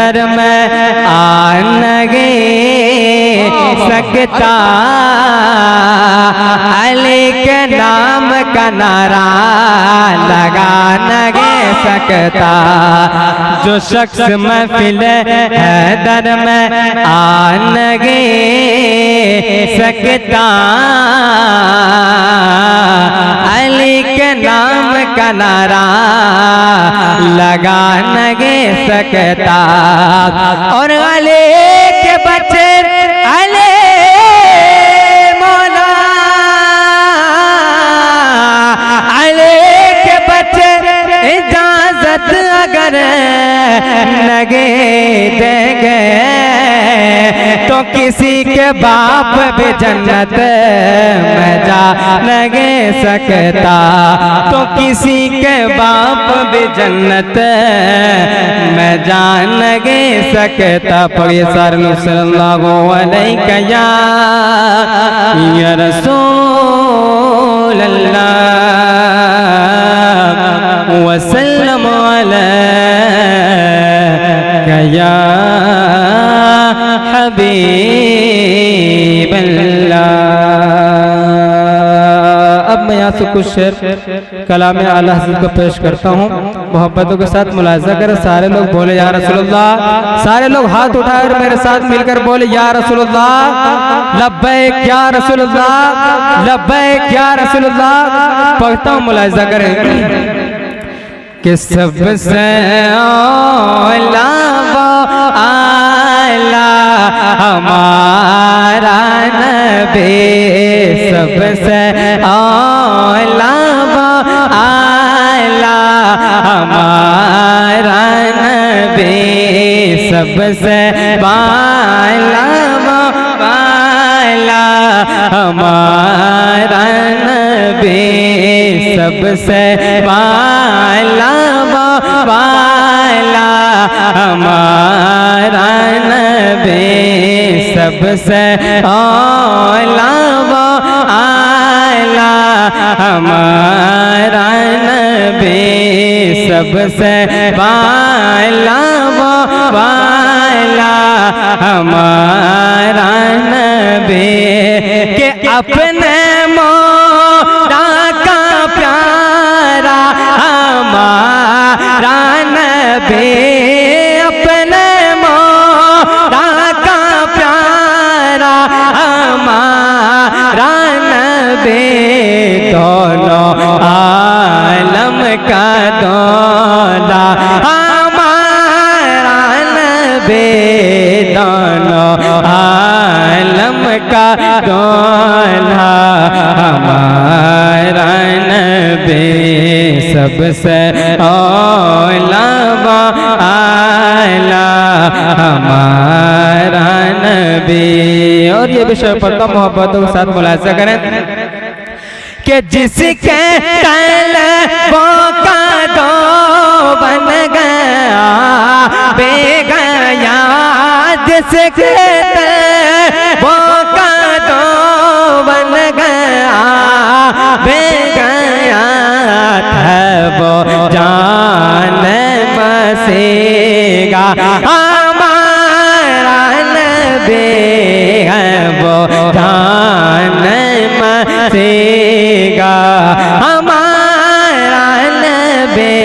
दर में आ नगे सकता, अली के नाम का नारा लगा नगे सकता। जो शख्स महफिल हैदर में आ नगे सकता, अली के नाम का नारा लगा नगे सकता। और अली के बच्चे अली मौला, अली के बच्चे इजाजत अगर नगे देंगे तो किसी के बाप भी जन्नत में जा नगे सकता, तो किसी के बाप भी जन्नत में जा नगे सकता। पढ़िए सारे सल्लल्लाहु अलैहि या रसूल अल्लाह वसल्लम अलैका या हबीब अल्लाह। अब मैं यहाँ से कुछ शेर कलाम आला हज़रत को पेश करता हूँ, मोहब्बतों के साथ मुलाज़ा करें। सारे लोग बोले या रसूलुल्लाह, सारे लोग हाथ उठाए और मेरे साथ मिलकर बोले या रसूलुल्लाह, लब्बैक या रसूलुल्लाह, लब्बैक या रसूलुल्लाह। पढ़ता हूँ, मुलाज़ा करें कि सबसे आला हमारा नबी, सबसे आला हमारा नबी, सबसे बाला हमारा नबी, सबसे बाला हमारा नबी, सबसे आला हमारा नबी, सबसे बाला हमारा नबी। के अपने मौला का प्यारा हमारा नबी, अपने मौला का प्यारा हमारा नबी, दोनों आलम का दौला हमारा नबी, दोनों आलम का दौला हमारा नबी, सबसे औला हमारा नबी। और ये विषय पढ़ता मोहब्बतों के साथ मुलाज़ा करें कि जिसके कल्बों का दो बन गया बेगया, जिसके कल्बों का दो बन गया बेगया, था वो जान बसेगा हमारा नबी, है वो जान बसेगा हमारा नबी,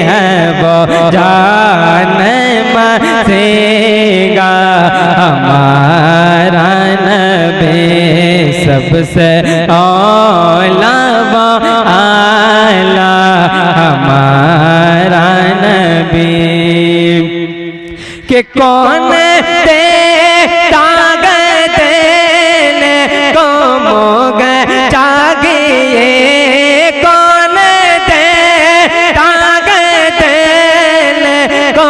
है वो जान बसेगा हमारा नबी, सबसे औला हमारा नबी। कि कौन दे ताग देने को मोग जागिए, कौन दे ताग देने को